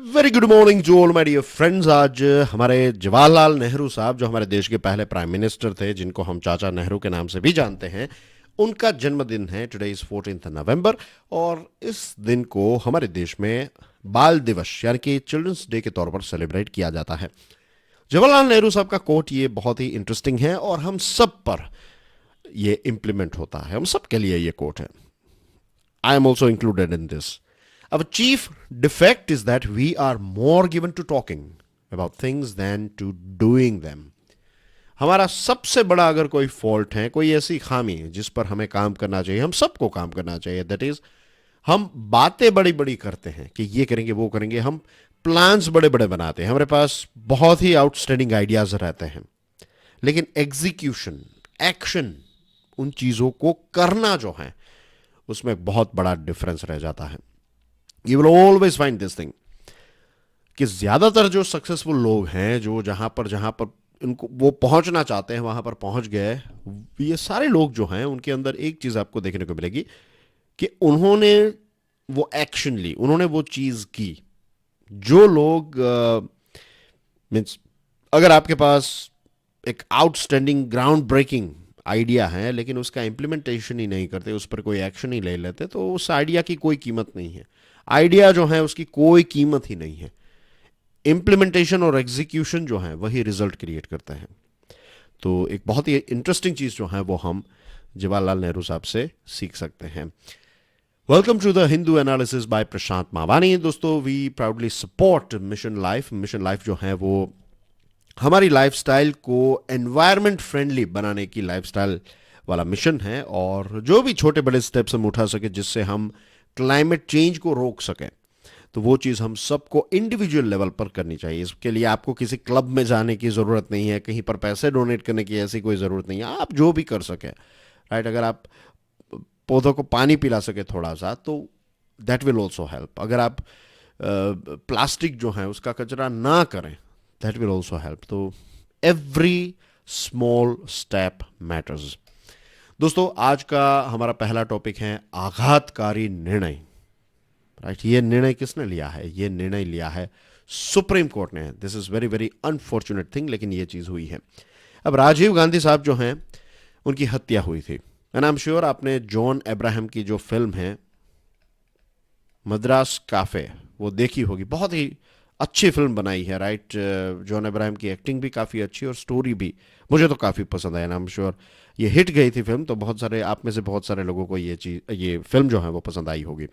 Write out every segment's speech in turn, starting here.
Very good morning to all my dear friends. आज हमारे जवाहरलाल नेहरू साहब, जो हमारे देश के पहले प्राइम मिनिस्टर थे, जिनको हम चाचा नेहरू के नाम से भी जानते हैं, उनका जन्मदिन है। टुडे इज 14 नवंबर और इस दिन को हमारे देश में बाल दिवस यानी कि चिल्ड्रंस डे के तौर पर सेलिब्रेट किया जाता है। जवाहरलाल नेहरू साहब का कोट ये बहुत ही इंटरेस्टिंग है और हम सब पर ये इम्प्लीमेंट होता है, हम सब के लिए ये कोट है। I am also included in this. Our chief defect is that we are more given to talking about things than to doing them. हमारा सबसे बड़ा अगर कोई फॉल्ट है, कोई ऐसी खामी है जिस पर हमें काम करना चाहिए, हम सबको काम करना चाहिए, दैट इज हम बातें बड़ी बड़ी करते हैं कि ये करेंगे वो करेंगे, हम प्लान्स बड़े बड़े बनाते हैं, हमारे पास बहुत ही आउटस्टैंडिंग आइडियाज रहते हैं, लेकिन एग्जीक्यूशन, एक्शन, उन चीज़ों को करना जो है उसमें एक बहुत बड़ा डिफरेंस रह जाता है। You will always find this thing कि ज्यादातर जो सक्सेसफुल लोग हैं, जो जहां पर उनको वो पहुंचना चाहते हैं वहां पर पहुंच गए, ये सारे लोग जो हैं उनके अंदर एक चीज आपको देखने को मिलेगी कि उन्होंने वो एक्शन ली, उन्होंने वो चीज की। जो लोग मीन्स अगर आपके पास एक आउटस्टैंडिंग ग्राउंड ब्रेकिंग आइडिया है लेकिन उसका इम्प्लीमेंटेशन ही नहीं करते, उस पर कोई एक्शन ही ले लेते, तो उस आइडिया की कोई कीमत नहीं है। आइडिया जो है उसकी कोई कीमत ही नहीं है। इम्प्लीमेंटेशन और एग्जीक्यूशन जो है वही रिजल्ट क्रिएट करते हैं। तो एक बहुत ही इंटरेस्टिंग चीज जो है वो हम जवाहरलाल नेहरू साहब से सीख सकते हैं। Welcome to the Hindu analysis by Prashant Mawani. दोस्तों, we proudly support mission life. Mission life जो है वो हमारी लाइफस्टाइल को एनवायरनमेंट फ्रेंडली बनाने की लाइफस्टाइल वाला मिशन है, और जो भी छोटे बड़े स्टेप्स हम उठा सके जिससे हम क्लाइमेट चेंज को रोक सकें, तो वो चीज़ हम सबको इंडिविजुअल लेवल पर करनी चाहिए। इसके लिए आपको किसी क्लब में जाने की ज़रूरत नहीं है, कहीं पर पैसे डोनेट करने की ऐसी कोई ज़रूरत नहीं है। आप जो भी कर सकें, राइट, अगर आप पौधों को पानी पिला सके थोड़ा सा, तो दैट विल ऑल्सो हेल्प। अगर आप प्लास्टिक जो है उसका कचरा ना करें, that will also help. तो every small step matters. दोस्तों, आज का हमारा पहला टॉपिक है आघातकारी निर्णय। राइट, ये निर्णय किसने लिया है? ये निर्णय लिया है सुप्रीम कोर्ट ने। This is very very unfortunate thing, लेकिन ये चीज हुई है। अब राजीव गांधी साहब जो हैं उनकी हत्या हुई थी, एंड आई एम श्योर आपने जॉन अब्राहम की जो फिल्म है मद्रास काफे वो देखी होगी। बहुत ही अच्छी फिल्म बनाई है, राइट। जॉन अब्राहम की एक्टिंग भी काफ़ी अच्छी और स्टोरी भी मुझे तो काफ़ी पसंद आया। आई एम श्योर ये हिट गई थी फिल्म, तो बहुत सारे आप में से बहुत सारे लोगों को ये फिल्म जो है वो पसंद आई होगी।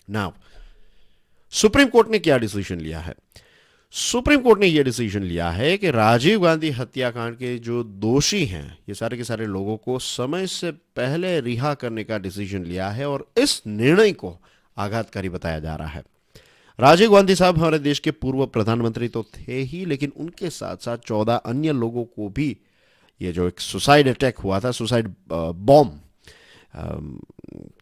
नाउ, सुप्रीम कोर्ट ने क्या डिसीजन लिया है? सुप्रीम कोर्ट ने यह डिसीजन लिया है कि राजीव गांधी हत्याकांड के जो दोषी हैं, ये सारे के सारे लोगों को समय से पहले रिहा करने का डिसीजन लिया है, और इस निर्णय को आघातकारी बताया जा रहा है। राजीव गांधी साहब हमारे देश के पूर्व प्रधानमंत्री तो थे ही, लेकिन उनके साथ साथ 14 अन्य लोगों को भी ये जो एक सुसाइड अटैक हुआ था, सुसाइड बॉम्ब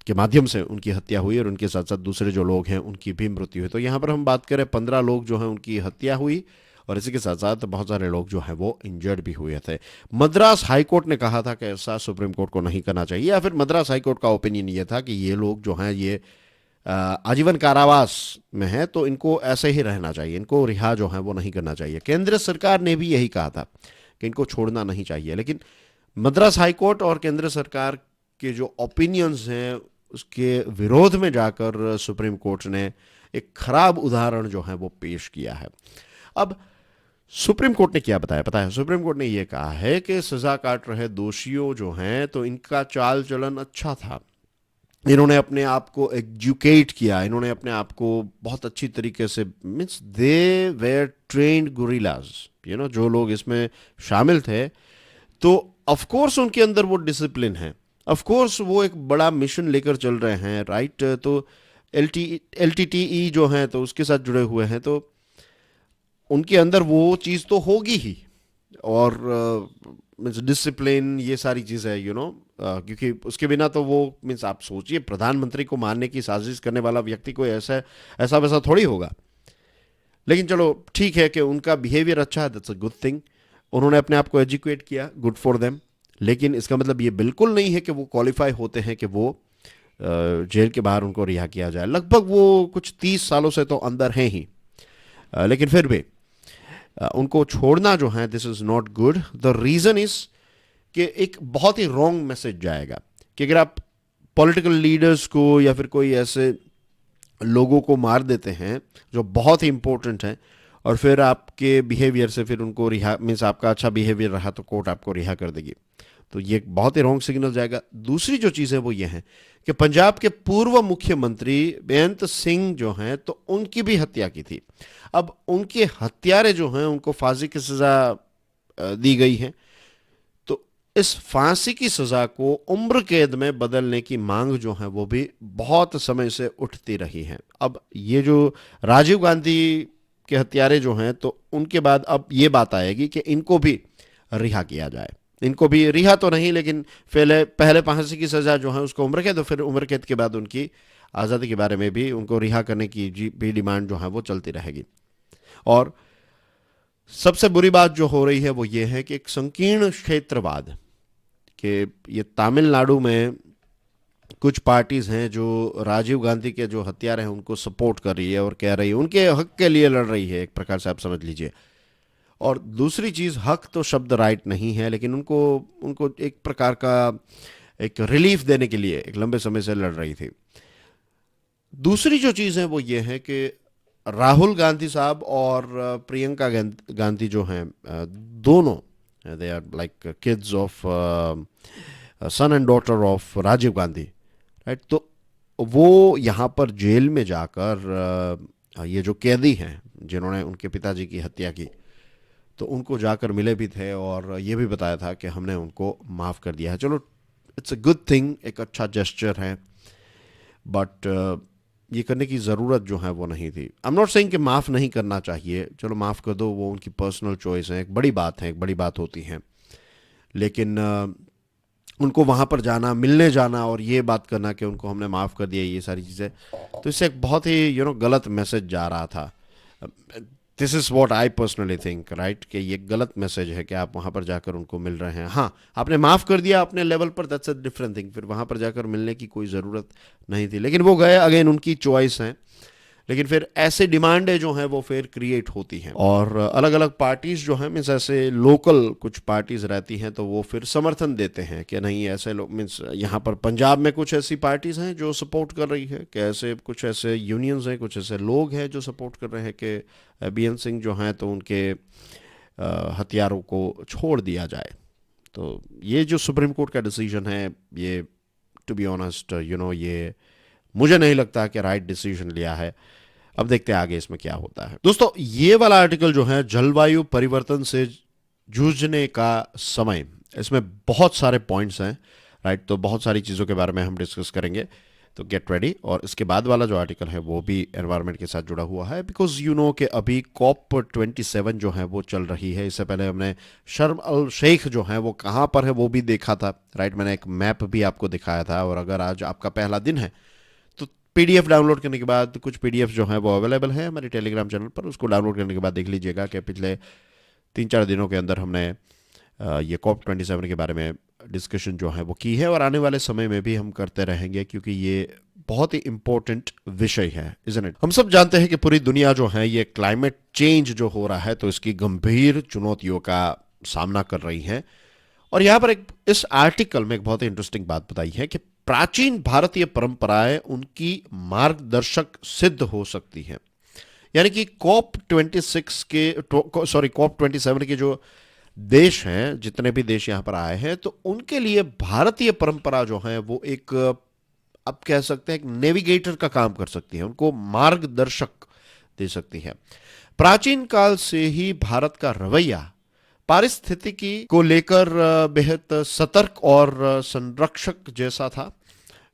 के माध्यम से उनकी हत्या हुई, और उनके साथ साथ दूसरे जो लोग हैं उनकी भी मृत्यु हुई। तो यहाँ पर हम बात करें 15 लोग जो हैं उनकी हत्या हुई, और इसी के साथ साथ बहुत सारे लोग जो हैं वो इंजर्ड भी हुए थे। मद्रास हाईकोर्ट ने कहा था कि ऐसा सुप्रीम कोर्ट को नहीं करना चाहिए, या फिर मद्रास हाईकोर्ट का ओपिनियन ये था कि ये लोग जो हैं ये आजीवन कारावास में है, तो इनको ऐसे ही रहना चाहिए, इनको रिहा जो है वो नहीं करना चाहिए। केंद्र सरकार ने भी यही कहा था कि इनको छोड़ना नहीं चाहिए, लेकिन मद्रास हाईकोर्ट और केंद्र सरकार के जो ओपिनियंस हैं उसके विरोध में जाकर सुप्रीम कोर्ट ने एक खराब उदाहरण जो है वो पेश किया है। अब सुप्रीम कोर्ट ने क्या बताया पता है? सुप्रीम कोर्ट ने यह कहा है कि सजा काट रहे दोषियों जो हैं तो इनका चाल चलन अच्छा था, इन्होंने अपने आप को एजुकेट किया, इन्होंने अपने आप को बहुत अच्छी तरीके से, means they were trained guerrillas, you know, जो लोग इसमें शामिल थे, तो ऑफ कोर्स उनके अंदर वो डिसिप्लिन है, ऑफ कोर्स वो एक बड़ा मिशन लेकर चल रहे हैं, राइट। तो LTTE जो हैं तो उसके साथ जुड़े हुए हैं, तो उनके अंदर वो चीज़ तो होगी ही, और मीन्स डिसिप्लिन, ये सारी चीज़ है, यू नो, क्योंकि उसके बिना तो वो, मीन्स आप सोचिए, प्रधानमंत्री को मारने की साजिश करने वाला व्यक्ति कोई ऐसा वैसा थोड़ी होगा। लेकिन चलो ठीक है कि उनका बिहेवियर अच्छा है, दैट्स अ गुड थिंग। उन्होंने अपने आप को एजुकेट किया, गुड फॉर देम। लेकिन इसका मतलब ये बिल्कुल नहीं है कि वो क्वालिफाई होते हैं कि वो जेल के बाहर उनको रिहा किया जाए। लगभग वो कुछ 30 सालों से तो अंदर हैं ही, लेकिन फिर भी उनको छोड़ना जो है, this is not good. The reason is कि एक बहुत ही रॉन्ग मैसेज जाएगा कि अगर आप पॉलिटिकल लीडर्स को या फिर कोई ऐसे लोगों को मार देते हैं जो बहुत ही इंपॉर्टेंट हैं, और फिर आपके बिहेवियर से फिर उनको रिहा, मीन्स आपका अच्छा बिहेवियर रहा तो कोर्ट आपको रिहा कर देगी, तो ये एक बहुत ही रॉन्ग सिग्नल जाएगा। दूसरी जो चीज़ है वो ये है कि पंजाब के पूर्व मुख्यमंत्री बेअंत सिंह जो हैं, तो उनकी भी हत्या की थी। अब उनके हत्यारे जो हैं उनको फांसी की सज़ा दी गई है, तो इस फांसी की सज़ा को उम्र कैद में बदलने की मांग जो है वो भी बहुत समय से उठती रही है। अब ये जो राजीव गांधी के हत्यारे जो हैं, तो उनके बाद अब ये बात आएगी कि इनको भी रिहा किया जाए। इनको भी रिहा तो नहीं, लेकिन पहले फांसी की सज़ा जो है उसको उम्र कैद, तो फिर उम्र कैद के बाद उनकी आज़ादी के बारे में भी उनको रिहा करने की भी डिमांड जो है वो चलती रहेगी। और सबसे बुरी बात जो हो रही है वो ये है कि एक संकीर्ण क्षेत्रवाद, कि ये तमिलनाडु में कुछ पार्टीज हैं जो राजीव गांधी के जो हत्यारे हैं उनको सपोर्ट कर रही है और कह रही है उनके हक के लिए लड़ रही है, एक प्रकार से आप समझ लीजिए। और दूसरी चीज़, हक तो शब्द राइट नहीं है, लेकिन उनको उनको एक प्रकार का एक रिलीफ देने के लिए एक लंबे समय से लड़ रही थी। दूसरी जो चीज़ है वो ये है कि राहुल गांधी साहब और प्रियंका गांधी जो हैं, दोनों they are like kids of son and daughter of Rajiv Gandhi, right. तो वो यहाँ पर जेल में जाकर ये जो कैदी हैं जिन्होंने उनके पिताजी की हत्या की, तो उनको जाकर मिले भी थे और ये भी बताया था कि हमने उनको माफ़ कर दिया है। चलो, इट्स अ गुड थिंग, एक अच्छा जेस्चर है, बट ये करने की ज़रूरत जो है वो नहीं थी। आई एम नॉट सेइंग कि माफ़ नहीं करना चाहिए, चलो माफ़ कर दो, वो उनकी पर्सनल चॉइस है, एक बड़ी बात है, एक बड़ी बात होती है। लेकिन उनको वहाँ पर जाना, मिलने जाना और ये बात करना कि उनको हमने माफ़ कर दिया, ये सारी चीज़ें, तो इससे एक बहुत ही गलत मैसेज जा रहा था। This is what I personally think, right, कि ये गलत मैसेज है कि आप वहाँ पर जाकर उनको मिल रहे हैं। हाँ, आपने माफ़ कर दिया अपने लेवल पर, दैट्स अ डिफरेंट थिंग, फिर वहाँ पर जाकर मिलने की कोई ज़रूरत नहीं थी, लेकिन वो गए, अगेन उनकी चॉइस है। लेकिन फिर ऐसे डिमांडें जो हैं वो फिर क्रिएट होती हैं, और अलग अलग पार्टीज़ जो हैं, मीन्स ऐसे लोकल कुछ पार्टीज़ रहती हैं, तो वो फिर समर्थन देते हैं कि नहीं, ऐसे लोग, मीन्स यहाँ पर पंजाब में कुछ ऐसी पार्टीज़ हैं जो सपोर्ट कर रही है, कि ऐसे कुछ ऐसे यूनियंस हैं, कुछ ऐसे लोग हैं जो सपोर्ट कर रहे हैं कि बेअंत सिंह जो हैं तो उनके हथियारों को छोड़ दिया जाए। तो ये जो सुप्रीम कोर्ट का डिसीजन है, ये टू बी ऑनेस्ट ये मुझे नहीं लगता कि राइट डिसीजन लिया है। अब देखते हैं आगे इसमें क्या होता है। दोस्तों, ये वाला आर्टिकल जो है, जलवायु परिवर्तन से जूझने का समय, इसमें बहुत सारे पॉइंट्स हैं, राइट, तो बहुत सारी चीज़ों के बारे में हम डिस्कस करेंगे, तो गेट रेडी। और इसके बाद वाला जो आर्टिकल है वो भी एनवायरनमेंट के साथ जुड़ा हुआ है, बिकॉज कि अभी COP27 जो है वो चल रही है। इससे पहले हमने शर्म अल शेख जो है वो कहाँ पर है वो भी देखा था, राइट, मैंने एक मैप भी आपको दिखाया था। और अगर आज आपका पहला दिन है तो PDF डाउनलोड करने के बाद, कुछ PDF जो है वो अवेलेबल है हमारे टेलीग्राम चैनल पर, उसको डाउनलोड करने के बाद देख लीजिएगा कि पिछले 3-4 दिनों के अंदर हमने ये COP27 के बारे में डिस्कशन जो है वो की है, और आने वाले समय में भी हम करते रहेंगे, क्योंकि ये बहुत ही इंपॉर्टेंट विषय है, इज़न्ट इट। हम सब जानते हैं कि पूरी दुनिया जो है ये क्लाइमेट चेंज जो हो रहा है तो इसकी गंभीर चुनौतियों का सामना कर रही है। और यहाँ पर इस आर्टिकल में एक बहुत ही इंटरेस्टिंग बात बताई है कि प्राचीन भारतीय परंपराएं उनकी मार्गदर्शक सिद्ध हो सकती हैं। यानी कि COP27 के जो देश हैं, जितने भी देश यहाँ पर आए हैं, तो उनके लिए भारतीय परंपरा जो है वो एक, आप कह सकते हैं, एक नेविगेटर का काम कर सकती है, उनको मार्गदर्शक दे सकती है। प्राचीन काल से ही भारत का रवैया पारिस्थितिकी को लेकर बेहद सतर्क और संरक्षक जैसा था।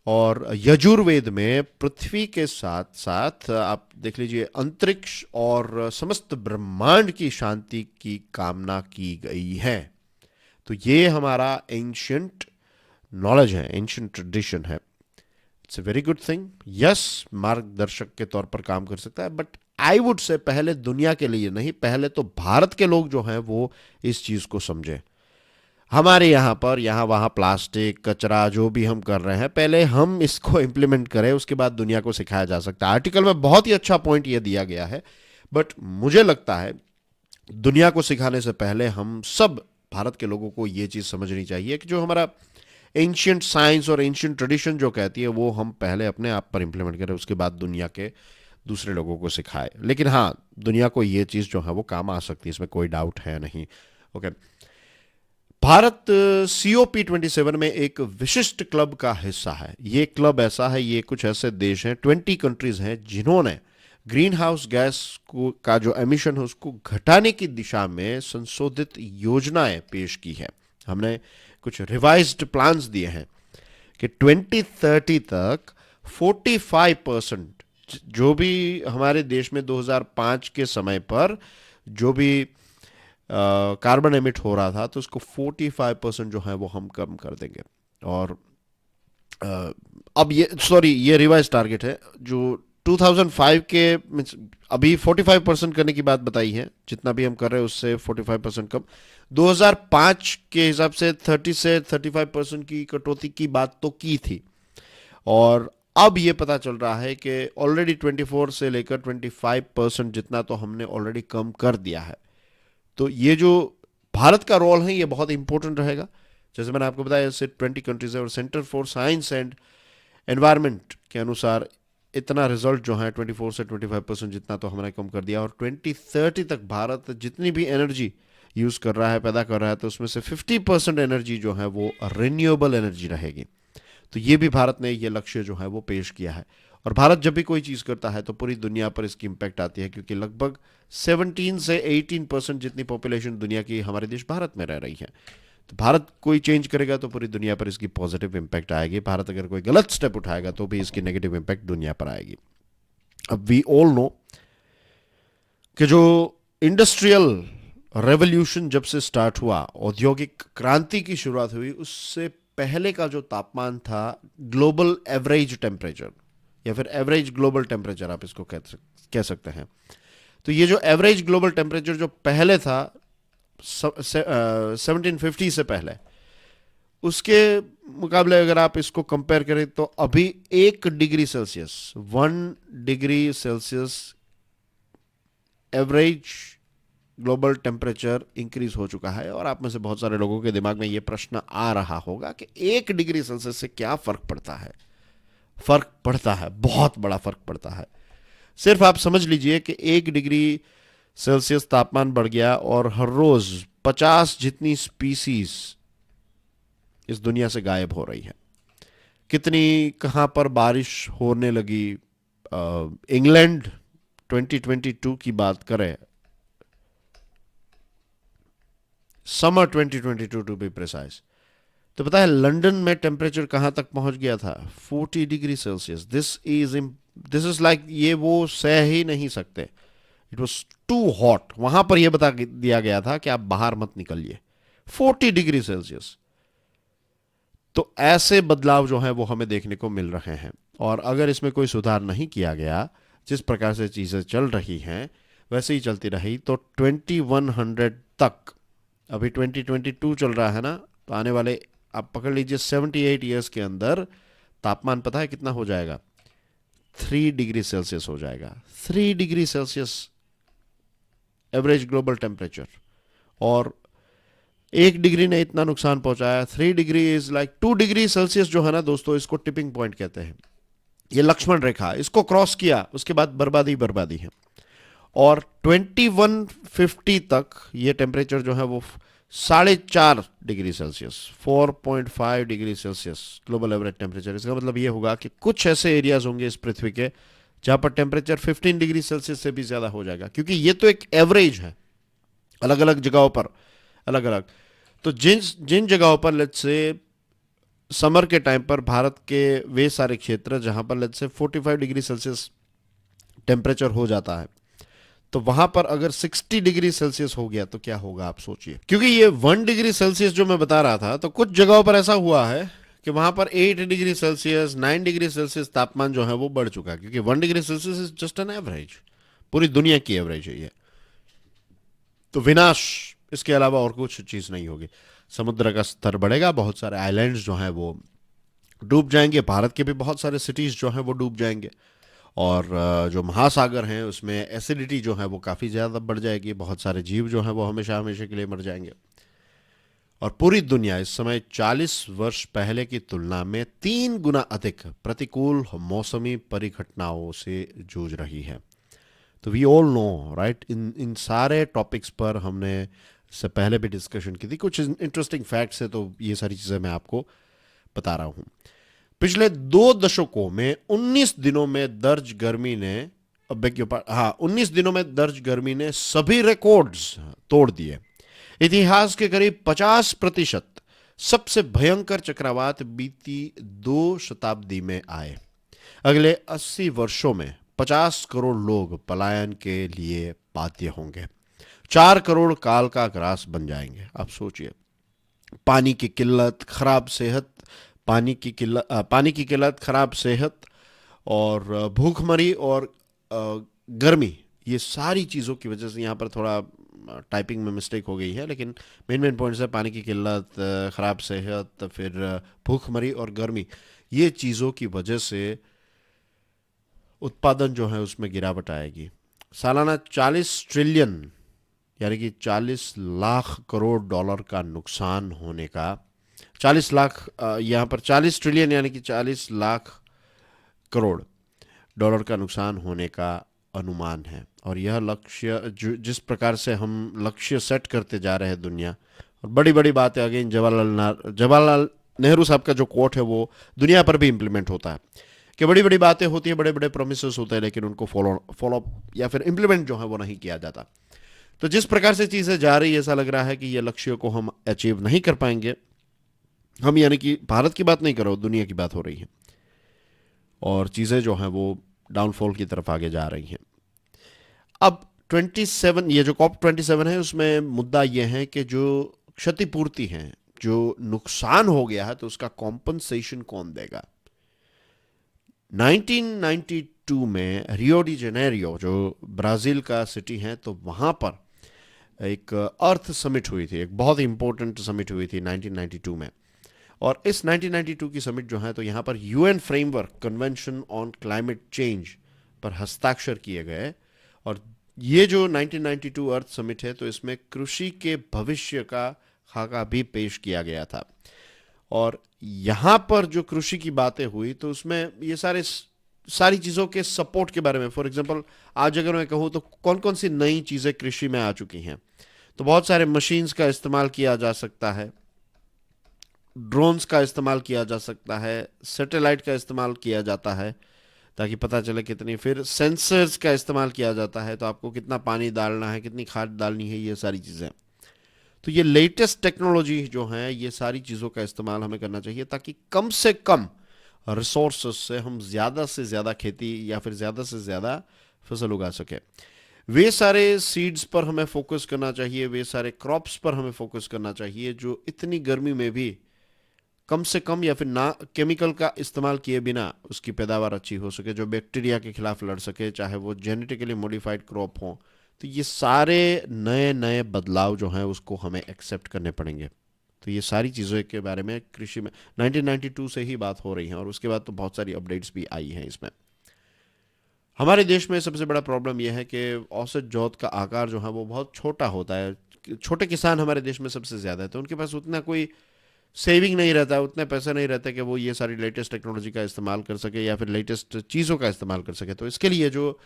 और यजुर्वेद में पृथ्वी के साथ साथ आप देख लीजिए अंतरिक्ष और समस्त ब्रह्मांड की शांति की कामना की गई है। तो ये हमारा एंशियंट नॉलेज है, एंशियंट ट्रेडिशन है। It's a very good thing. Yes, मार्गदर्शक के तौर पर काम कर सकता है, बट आई वुड से पहले दुनिया के लिए नहीं, पहले तो भारत के लोग जो हैं वो इस चीज़ को समझें। हमारे यहाँ पर यहाँ वहाँ प्लास्टिक कचरा जो भी हम कर रहे हैं, पहले हम इसको इम्प्लीमेंट करें, उसके बाद दुनिया को सिखाया जा सकता है। आर्टिकल में बहुत ही अच्छा पॉइंट ये दिया गया है, बट मुझे लगता है दुनिया को सिखाने से पहले हम सब भारत के लोगों को ये चीज़ समझनी चाहिए कि जो हमारा एंशियंट साइंस और एंशियंट ट्रेडिशन जो कहती है वो हम पहले अपने आप पर इंप्लीमेंट करें, उसके बाद दुनिया के दूसरे लोगों को सिखाए। लेकिन हाँ, दुनिया को ये चीज़ जो है वो काम आ सकती है, इसमें कोई डाउट है नहीं। ओके, भारत COP27 में एक विशिष्ट क्लब का हिस्सा है। ये क्लब ऐसा है, ये कुछ ऐसे देश हैं, 20 कंट्रीज हैं जिन्होंने ग्रीन हाउस गैस को का जो एमिशन है उसको घटाने की दिशा में संशोधित योजनाएं पेश की है। हमने कुछ रिवाइज्ड प्लान्स दिए हैं कि 2030 तक 45% जो भी हमारे देश में 2005 के समय पर जो भी कार्बन एमिट हो रहा था तो उसको 45% जो है वो हम कम कर देंगे। और अ, अब ये रिवाइज टारगेट है जो 2005 के अभी 45% करने की बात बताई है, जितना भी हम कर रहे हैं उससे 45% कम। 2005 के हिसाब से 30 से 35% की कटौती की बात तो की थी, और अब ये पता चल रहा है कि ऑलरेडी 24 से लेकर 25% जितना तो हमने ऑलरेडी कम कर दिया है। तो ये जो भारत का रोल है ये बहुत इंपॉर्टेंट रहेगा। जैसे मैंने आपको बताया, इससे 20 कंट्रीज है और centre for science and environment के अनुसार इतना रिजल्ट जो है 24 से 25% जितना तो हमने कम कर दिया। और 2030 तक भारत जितनी भी एनर्जी यूज़ कर रहा है, पैदा कर रहा है, तो उसमें से 50% एनर्जी जो है वो रिन्यूएबल एनर्जी रहेगी। तो ये भी भारत ने ये लक्ष्य जो है वो पेश किया है। और भारत जब भी कोई चीज़ करता है तो पूरी दुनिया पर इसकी इम्पैक्ट आती है, क्योंकि लगभग 17 से 18% जितनी पॉपुलेशन दुनिया की हमारे देश भारत में रह रही है। तो भारत कोई चेंज करेगा तो पूरी दुनिया पर इसकी पॉजिटिव इम्पैक्ट आएगी। भारत अगर कोई गलत स्टेप उठाएगा तो भी इसकी नेगेटिव इम्पैक्ट दुनिया पर आएगी। अब वी ऑल नो कि जो इंडस्ट्रियल रेवोल्यूशन जब से स्टार्ट हुआ, औद्योगिक क्रांति की शुरुआत हुई, उससे पहले का जो तापमान था, ग्लोबल एवरेज टेम्परेचर या फिर एवरेज ग्लोबल टेम्परेचर आप इसको कह सकते हैं। तो ये जो एवरेज ग्लोबल टेम्परेचर जो पहले था 1750 से पहले, उसके मुकाबले अगर आप इसको कंपेयर करें तो अभी 1 degree Celsius 1 degree Celsius average global temperature increase हो चुका है। और आप में से बहुत सारे लोगों के दिमाग में ये प्रश्न आ रहा होगा कि 1 डिग्री सेल्सियस से क्या फर्क पड़ता है। फर्क पड़ता है, बहुत बड़ा फर्क पड़ता है। सिर्फ आप समझ लीजिए कि 1 डिग्री सेल्सियस तापमान बढ़ गया और हर रोज 50 जितनी स्पीसीज इस दुनिया से गायब हो रही है। कितनी कहां पर बारिश होने लगी, इंग्लैंड 2022 की बात करें, समर 2022 टू बी प्रिसाइज, तो पता है लंदन में टेम्परेचर कहां तक पहुंच गया था? 40 degree Celsius. This is like, ये वो सह ही नहीं सकते। It was too hot. वहां पर यह बता दिया गया था कि आप बाहर मत निकलिए। 40 डिग्री सेल्सियस। तो ऐसे बदलाव जो है वो हमें देखने को मिल रहे हैं। और अगर इसमें कोई सुधार नहीं किया गया, जिस प्रकार से चीज़ें चल रही हैं वैसे ही चलती रही, तो 2100 तक, अभी 2022 चल रहा है ना, तो आने वाले आप पकड़ लीजिए 78 ईयर्स के अंदर तापमान पता है कितना हो जाएगा? 3 डिग्री सेल्सियस हो जाएगा। 3 degree Celsius average global temperature. और 1 डिग्री ने इतना नुकसान पहुंचाया। 3 degree is like 2 degree Celsius जो है ना दोस्तों, इसको टिपिंग पॉइंट कहते हैं। ये लक्ष्मण रेखा, इसको क्रॉस किया उसके बाद बर्बादी बर्बादी है। और 2150 तक ये टेम्परेचर जो है वो 4.5 degree Celsius, 4.5 degree Celsius global average temperature. इसका मतलब ये होगा कि कुछ ऐसे एरियाज होंगे इस पृथ्वी के जहां पर टेम्परेचर 15 डिग्री सेल्सियस से भी ज्यादा हो जाएगा, क्योंकि ये तो एक एवरेज है, अलग अलग जगहों पर अलग अलग। तो जिन जिन जगहों पर लेट्स से समर के टाइम पर भारत के वे सारे क्षेत्र जहां पर let's say 45 degree Celsius temperature हो जाता है, तो वहां पर अगर 60 डिग्री सेल्सियस हो गया तो क्या होगा आप सोचिए। क्योंकि ये 1 डिग्री सेल्सियस जो मैं बता रहा था, तो कुछ जगहों पर ऐसा हुआ है कि वहां पर 8 डिग्री सेल्सियस 9 डिग्री सेल्सियस तापमान जो है वो बढ़ चुका है, क्योंकि 1 degree Celsius is just an average, पूरी दुनिया की एवरेज है ये। तो विनाश इसके अलावा और कुछ चीज नहीं होगी। समुद्र का स्तर बढ़ेगा, बहुत सारे आइलैंड्स जो हैं वो डूब जाएंगे, भारत के भी बहुत सारे सिटीज जो हैं वो डूब जाएंगे। और जो महासागर हैं उसमें एसिडिटी जो है वो काफ़ी ज़्यादा बढ़ जाएगी, बहुत सारे जीव जो हैं वो हमेशा हमेशा के लिए मर जाएंगे। और पूरी दुनिया इस समय 40 वर्ष पहले की तुलना में 3 गुना अधिक प्रतिकूल मौसमी परिघटनाओं से जूझ रही है। तो वी ऑल नो राइट, इन इन सारे टॉपिक्स पर हमने इससे पहले भी डिस्कशन की थी। कुछ इंटरेस्टिंग फैक्ट्स है तो ये सारी चीज़ें मैं आपको बता रहा हूँ। पिछले 2 दशकों में 19 दिनों में दर्ज गर्मी ने, हाँ, 19 दिनों में दर्ज गर्मी ने सभी रिकॉर्ड्स तोड़ दिए। इतिहास के करीब 50% सबसे भयंकर चक्रवात बीती 2 शताब्दी में आए। अगले 80 वर्षों में 50 करोड़ लोग पलायन के लिए बाध्य होंगे। 4 करोड़ काल का ग्रास बन जाएंगे। आप सोचिए, पानी की किल्लत, खराब सेहत, पानी की किल्लत, खराब सेहत और भूखमरी और गर्मी, ये सारी चीज़ों की वजह से, यहाँ पर थोड़ा टाइपिंग में मिस्टेक हो गई है, लेकिन मेन पॉइंट्स है पानी की किल्लत, ख़राब सेहत, फिर भूखमरी और गर्मी, ये चीज़ों की वजह से उत्पादन जो है उसमें गिरावट आएगी। सालाना 40 ट्रिलियन यानी कि 40 लाख करोड़ डॉलर का नुकसान होने का, 40 लाख, यहाँ पर 40 ट्रिलियन यानी कि 40 लाख करोड़ डॉलर का नुकसान होने का अनुमान है। और यह लक्ष्य, जिस प्रकार से हम लक्ष्य सेट करते जा रहे हैं दुनिया, और बड़ी बड़ी बातें, अगेन जवाहरलाल नेहरू साहब का जो कोट है वो दुनिया पर भी इम्प्लीमेंट होता है कि बड़ी बड़ी बातें होती है, बड़े बड़े प्रोमिसेस होते हैं, लेकिन उनको फॉलो या फिर इम्प्लीमेंट जो है वो नहीं किया जाता। तो जिस प्रकार से चीज़ें जा रही है, ऐसा लग रहा है कि ये लक्ष्य को हम अचीव नहीं कर पाएंगे। हम, यानी कि भारत की बात नहीं कर रहे हो, दुनिया की बात हो रही है, और चीज़ें जो हैं वो डाउनफॉल की तरफ आगे जा रही हैं। अब 27, ये जो COP27 है, उसमें मुद्दा ये है कि जो क्षतिपूर्ति है, जो नुकसान हो गया है, तो उसका कॉम्पनसेशन कौन देगा। 1992 में रियो डी जेनेरियो, जो ब्राज़ील का सिटी है, तो वहाँ पर एक अर्थ समिट हुई थी, एक बहुत ही इंपॉर्टेंट समिट हुई थी 1992 में। और इस 1992 की समिट जो है, तो यहाँ पर UN framework convention on climate change पर हस्ताक्षर किए गए। और ये जो 1992 अर्थ समिट है, तो इसमें कृषि के भविष्य का खाका भी पेश किया गया था। और यहाँ पर जो कृषि की बातें हुई, तो उसमें ये सारी चीज़ों के सपोर्ट के बारे में, फॉर एग्जांपल आज अगर मैं कहूँ तो कौन कौन सी नई चीज़ें कृषि में आ चुकी हैं, तो बहुत सारे मशीन्स का इस्तेमाल किया जा सकता है, ड्रोन्स का इस्तेमाल किया जा सकता है, सैटेलाइट का इस्तेमाल किया जाता है ताकि पता चले कितनी, फिर सेंसर्स का इस्तेमाल किया जाता है, तो आपको कितना पानी डालना है, कितनी खाद डालनी है, ये सारी चीज़ें। तो ये लेटेस्ट टेक्नोलॉजी जो है, ये सारी चीज़ों का इस्तेमाल हमें करना चाहिए ताकि कम से कम रिसोर्सेस से हम ज़्यादा से ज़्यादा खेती या फिर ज़्यादा से ज़्यादा फसल उगा सके। वे सारे सीड्स पर हमें फोकस करना चाहिए, वे सारे क्रॉप्स पर हमें फोकस करना चाहिए जो इतनी गर्मी में भी कम से कम या फिर ना केमिकल का इस्तेमाल किए बिना उसकी पैदावार अच्छी हो सके, जो बैक्टीरिया के खिलाफ लड़ सके, चाहे वो जेनेटिकली मॉडिफाइड क्रॉप हो। तो ये सारे नए नए बदलाव जो हैं उसको हमें एक्सेप्ट करने पड़ेंगे। तो ये सारी चीज़ों के बारे में कृषि में 1992 से ही बात हो रही है, और उसके बाद तो बहुत सारी अपडेट्स भी आई हैं इसमें। हमारे देश में सबसे बड़ा प्रॉब्लम यह है कि औसत जोत का आकार जो है वो बहुत छोटा होता है। छोटे किसान हमारे देश में सबसे ज़्यादा है, तो उनके पास उतना कोई सेविंग नहीं रहता है, उतने पैसे नहीं रहते कि वो ये सारी लेटेस्ट टेक्नोलॉजी का इस्तेमाल कर सके या फिर लेटेस्ट चीज़ों का इस्तेमाल कर सके। तो इसके लिए जो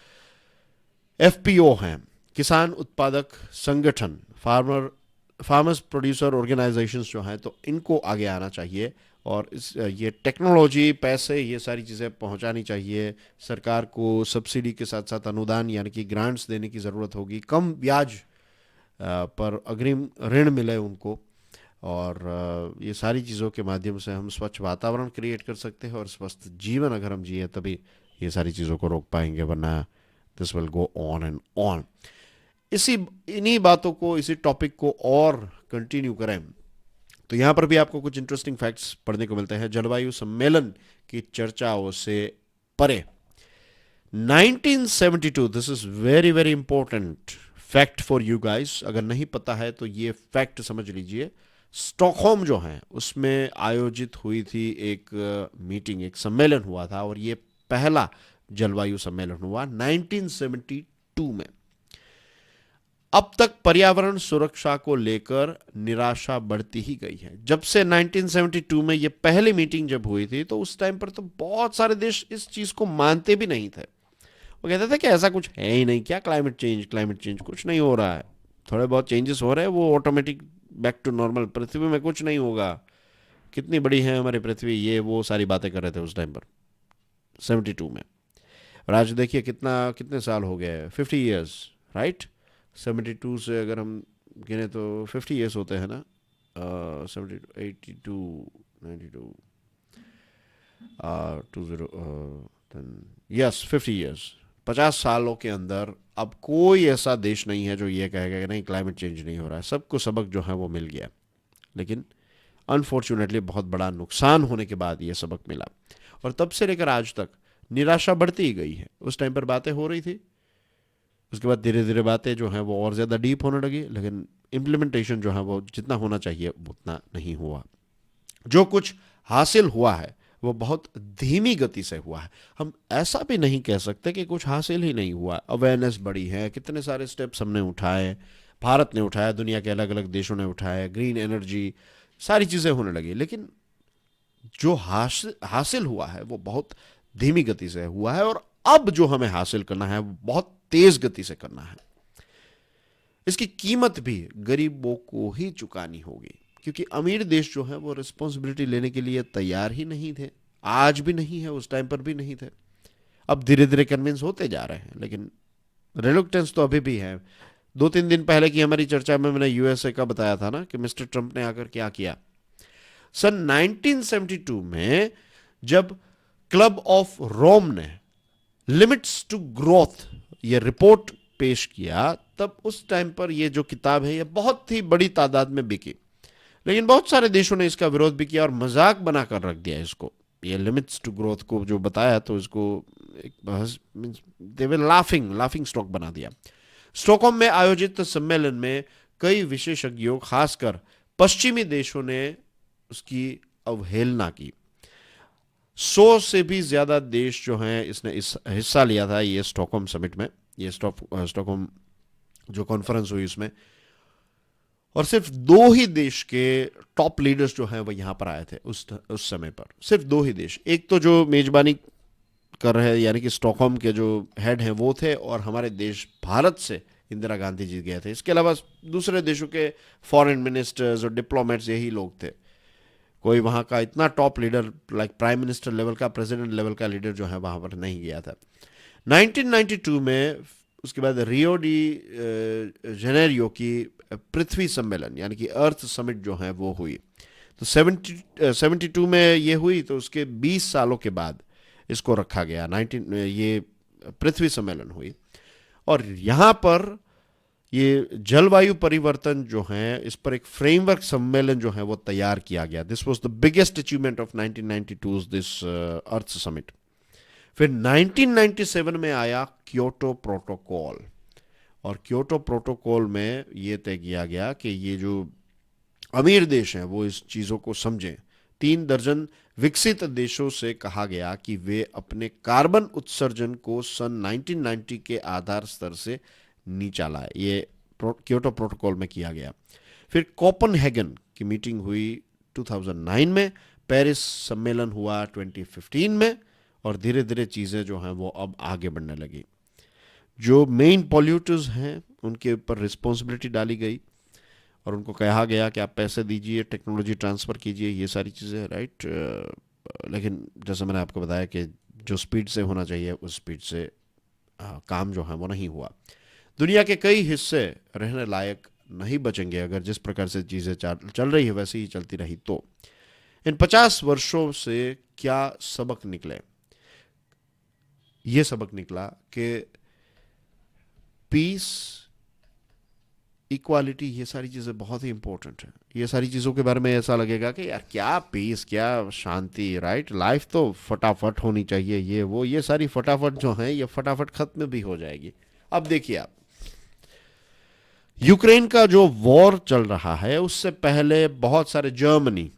FPO हैं, किसान उत्पादक संगठन, फार्मर्स प्रोड्यूसर ऑर्गेनाइजेशंस जो हैं, तो इनको आगे आना चाहिए और ये टेक्नोलॉजी, पैसे, ये सारी चीज़ें पहुंचानी चाहिए। सरकार को सब्सिडी के साथ साथ अनुदान यानी कि ग्रांट्स देने की ज़रूरत होगी, कम ब्याज पर अग्रिम ऋण मिले उनको। और ये सारी चीज़ों के माध्यम से हम स्वच्छ वातावरण क्रिएट कर सकते हैं, और स्वस्थ जीवन अगर हम जिए तभी ये सारी चीज़ों को रोक पाएंगे, वरना this will go on and on. इन्हीं बातों को, इसी टॉपिक को और कंटिन्यू करें तो यहाँ पर भी आपको कुछ इंटरेस्टिंग फैक्ट्स पढ़ने को मिलते हैं। जलवायु सम्मेलन की चर्चाओं से परे 1972, this is very very important fact for you guys, अगर नहीं पता है तो ये फैक्ट समझ लीजिए। स्टॉकहोम जो है उसमें आयोजित हुई थी एक मीटिंग, एक सम्मेलन हुआ था, और ये पहला जलवायु सम्मेलन हुआ 1972 में। अब तक पर्यावरण सुरक्षा को लेकर निराशा बढ़ती ही गई है। जब से 1972 में ये पहली मीटिंग जब हुई थी तो उस टाइम पर तो बहुत सारे देश इस चीज को मानते भी नहीं थे। वो कहते थे कि ऐसा कुछ है ही नहीं, क्या क्लाइमेट चेंज कुछ नहीं हो रहा है, थोड़े बहुत चेंजेस हो रहे हैं, वो ऑटोमेटिक बैक टू नॉर्मल, पृथ्वी में कुछ नहीं होगा, कितनी बड़ी है हमारी पृथ्वी, ये वो सारी बातें कर रहे थे उस टाइम पर 72 में। और आज देखिए कितने साल हो गए, 50 ईयर्स, राइट। 72 से अगर हम गिने तो 50 ईयर्स होते हैं ना, 72, 82, 92, यस 50 ईयर्स, 50 सालों के अंदर अब कोई ऐसा देश नहीं है जो ये कहेगा कि नहीं क्लाइमेट चेंज नहीं हो रहा है। सबको सबक जो है वो मिल गया, लेकिन अनफॉर्चुनेटली बहुत बड़ा नुकसान होने के बाद ये सबक मिला। और तब से लेकर आज तक निराशा बढ़ती ही गई है। उस टाइम पर बातें हो रही थी, उसके बाद धीरे धीरे बातें जो हैं वो और ज़्यादा डीप होने लगी, लेकिन इम्प्लीमेंटेशन जो है वो जितना होना चाहिए उतना नहीं हुआ। जो कुछ हासिल हुआ है वो बहुत धीमी गति से हुआ है। हम ऐसा भी नहीं कह सकते कि कुछ हासिल ही नहीं हुआ। अवेयरनेस बढ़ी है, कितने सारे स्टेप्स हमने उठाए, भारत ने उठाया, दुनिया के अलग अलग देशों ने उठाए, ग्रीन एनर्जी, सारी चीज़ें होने लगी, लेकिन जो हासिल हुआ है वो बहुत धीमी गति से हुआ है। और अब जो हमें हासिल करना है वो बहुत तेज गति से करना है। इसकी कीमत भी गरीबों को ही चुकानी होगी, क्योंकि अमीर देश जो है वो रिस्पॉन्सिबिलिटी लेने के लिए तैयार ही नहीं थे, आज भी नहीं है, उस टाइम पर भी नहीं थे। अब धीरे धीरे कन्विंस होते जा रहे हैं, लेकिन रिलुक्टेंस तो अभी भी है। 2-3 दिन पहले की हमारी चर्चा में मैंने यूएसए का बताया था ना कि मिस्टर ट्रंप ने आकर क्या किया। सन 1972 में जब क्लब ऑफ रोम ने लिमिट्स टू ग्रोथ ये रिपोर्ट पेश किया, तब उस टाइम पर ये जो किताब है ये बहुत ही बड़ी तादाद में बिकी, लेकिन बहुत सारे देशों ने इसका विरोध भी किया और मजाक बनाकर रख दिया इसको। ये लिमिट्स टू ग्रोथ को जो बताया तो इसको एक बहस, दे वर लाफिंग स्टॉक बना दिया। स्टॉकहोम में आयोजित सम्मेलन में कई विशेषज्ञों, खासकर पश्चिमी देशों ने उसकी अवहेलना की। 100 से भी ज्यादा देश जो हैं इसने हिस्सा लिया था ये स्टॉकहोम समिट में, ये स्टॉकहोम जो कॉन्फ्रेंस हुई उसमें, और सिर्फ 2 ही देश के टॉप लीडर्स जो हैं वो यहां पर आए थे उस समय पर। सिर्फ 2 ही देश, एक तो जो मेजबानी कर रहे हैं यानी कि स्टॉकहोम के जो हेड हैं वो थे, और हमारे देश भारत से इंदिरा गांधी जी गए थे। इसके अलावा दूसरे देशों के फॉरेन मिनिस्टर्स और डिप्लोमेट्स यही लोग थे। कोई वहाँ का इतना top leader like prime minister level का, प्रेसिडेंट लेवल का लीडर जो है वहाँ पर नहीं गया था। 1992 में उसके बाद रियो डी जेनेरियो की पृथ्वी सम्मेलन यानी कि अर्थ समिट जो है वो हुई, तो 72 में ये हुई, तो उसके 20 सालों के बाद इसको रखा गया। ये पृथ्वी सम्मेलन हुई, और यहाँ पर ये जलवायु परिवर्तन जो है इस पर एक फ्रेमवर्क सम्मेलन जो है वो तैयार किया गया। This was the biggest achievement of 1992 this earth summit. फिर 1997 में आया क्योटो प्रोटोकॉल, और क्योटो प्रोटोकॉल में ये तय किया गया कि ये जो अमीर देश हैं वो इस चीज़ों को समझें। 3 दर्जन विकसित देशों से कहा गया कि वे अपने कार्बन उत्सर्जन को सन 1990 के आधार स्तर से नीचा लाए। ये क्योटो प्रोटोकॉल में किया गया। फिर कोपेनहेगन की मीटिंग हुई 2009 में, पेरिस सम्मेलन हुआ 2015 में, और धीरे धीरे चीज़ें जो हैं वो अब आगे बढ़ने लगी। जो मेन पॉल्यूटर्स हैं उनके ऊपर रिस्पॉन्सिबिलिटी डाली गई, और उनको कहा गया कि आप पैसे दीजिए, टेक्नोलॉजी ट्रांसफ़र कीजिए, ये सारी चीज़ें, राइट। लेकिन जैसे मैंने आपको बताया कि जो स्पीड से होना चाहिए उस स्पीड से काम जो है वो नहीं हुआ। दुनिया के कई हिस्से रहने लायक नहीं बचेंगे अगर जिस प्रकार से चीज़ें चल रही है वैसे ही चलती रही तो। इन 50 वर्षों से क्या सबक निकले? ये सबक निकला कि पीस, इक्वालिटी, ये सारी चीज़ें बहुत ही इंपॉर्टेंट है। ये सारी चीज़ों के बारे में ऐसा लगेगा कि यार क्या पीस, क्या शांति, राइट, लाइफ तो फटाफट होनी चाहिए, ये वो, ये सारी फटाफट जो है ये फटाफट खत्म भी हो जाएगी। अब देखिए आप, यूक्रेन का जो वॉर चल रहा है उससे पहले बहुत सारे जर्मनी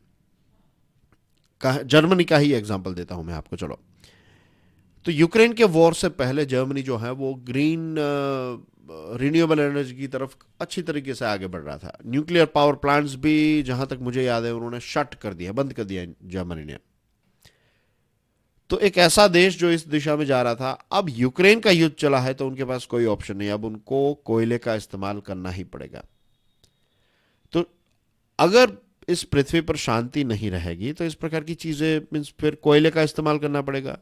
का ही एग्जांपल देता हूं मैं आपको। चलो, तो यूक्रेन के वॉर से पहले जर्मनी जो है वो ग्रीन रिन्यूएबल एनर्जी की तरफ अच्छी तरीके से आगे बढ़ रहा था। न्यूक्लियर पावर प्लांट्स भी जहां तक मुझे याद है उन्होंने शट कर दिया, बंद कर दिया जर्मनी ने। तो एक ऐसा देश जो इस दिशा में जा रहा था, अब यूक्रेन का युद्ध चला है तो उनके पास कोई ऑप्शन नहीं, अब उनको कोयले का इस्तेमाल करना ही पड़ेगा। तो अगर इस पृथ्वी पर शांति नहीं रहेगी तो इस प्रकार की चीजें मीन्स फिर कोयले का इस्तेमाल करना पड़ेगा,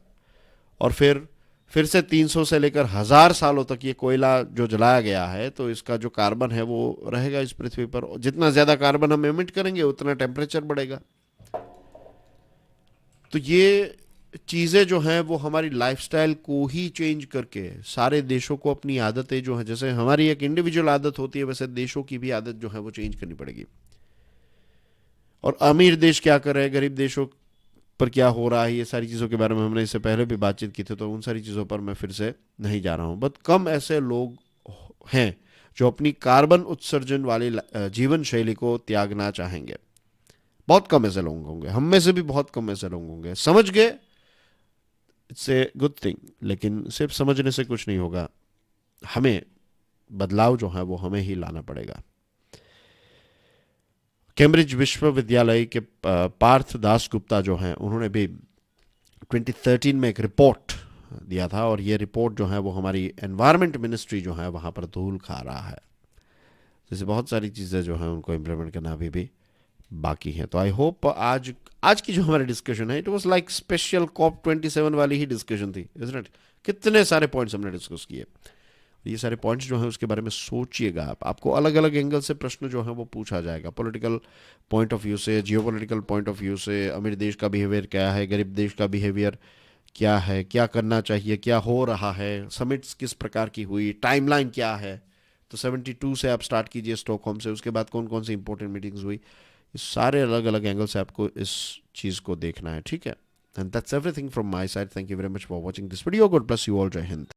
और फिर से 300 से लेकर 1000 सालों तक ये कोयला जो जलाया गया है तो इसका जो कार्बन है वो रहेगा इस पृथ्वी पर। जितना ज्यादा कार्बन हम एमिट करेंगे उतना टेम्परेचर बढ़ेगा। तो ये चीज़ें जो हैं वो हमारी लाइफस्टाइल को ही चेंज करके सारे देशों को अपनी आदतें जो हैं, जैसे हमारी एक इंडिविजुअल आदत होती है वैसे देशों की भी आदत जो है वो चेंज करनी पड़ेगी। और अमीर देश क्या कर रहे हैं, गरीब देशों पर क्या हो रहा है, ये सारी चीज़ों के बारे में हमने इससे पहले भी बातचीत की थी, तो उन सारी चीज़ों पर मैं फिर से नहीं जा रहा हूँ। बट कम ऐसे लोग हैं जो अपनी कार्बन उत्सर्जन वाली जीवन शैली को त्यागना चाहेंगे। बहुत कम ऐसे लोग होंगे, हम में से भी बहुत कम ऐसे लोग होंगे। समझ गए, इट्स ए गुड थिंग, लेकिन सिर्फ समझने से कुछ नहीं होगा, हमें बदलाव जो है वो हमें ही लाना पड़ेगा। कैम्ब्रिज विश्वविद्यालय के पार्थ दास गुप्ता जो हैं उन्होंने भी 2013 में एक रिपोर्ट दिया था, और ये रिपोर्ट जो है वो हमारी एनवायरनमेंट मिनिस्ट्री जो है वहाँ पर धूल खा रहा है। जैसे बहुत सारी चीज़ें जो हैं उनको इम्प्लीमेंट करना अभी भी बाकी है। तो आई होप आज आज की जो हमारी डिस्कशन है it was like special COP27 वाली ही डिस्कशन थी, इज़न्ट इट? कितने सारे पॉइंट्स हमने डिस्कस किए। ये सारे पॉइंट्स जो हैं उसके बारे में सोचिएगा आप, आपको अलग अलग एंगल से प्रश्न जो है वो पूछा जाएगा। पॉलिटिकल पॉइंट ऑफ व्यू से, जियोपॉलिटिकल पॉइंट ऑफ व्यू से, अमीर देश का बिहेवियर क्या है, गरीब देश का बिहेवियर क्या है, क्या करना चाहिए, क्या हो रहा है, समिट्स किस प्रकार की हुई, टाइमलाइन क्या है। तो 72 से आप स्टार्ट कीजिए स्टॉकहोम से, उसके बाद कौन कौन सी इंपॉर्टेंट मीटिंग्स हुई, इस सारे अलग अलग एंगल से आपको इस चीज़ को देखना है, ठीक है? And that's everything from my side. Thank you very much for watching this video. God bless you all. जय हिंद।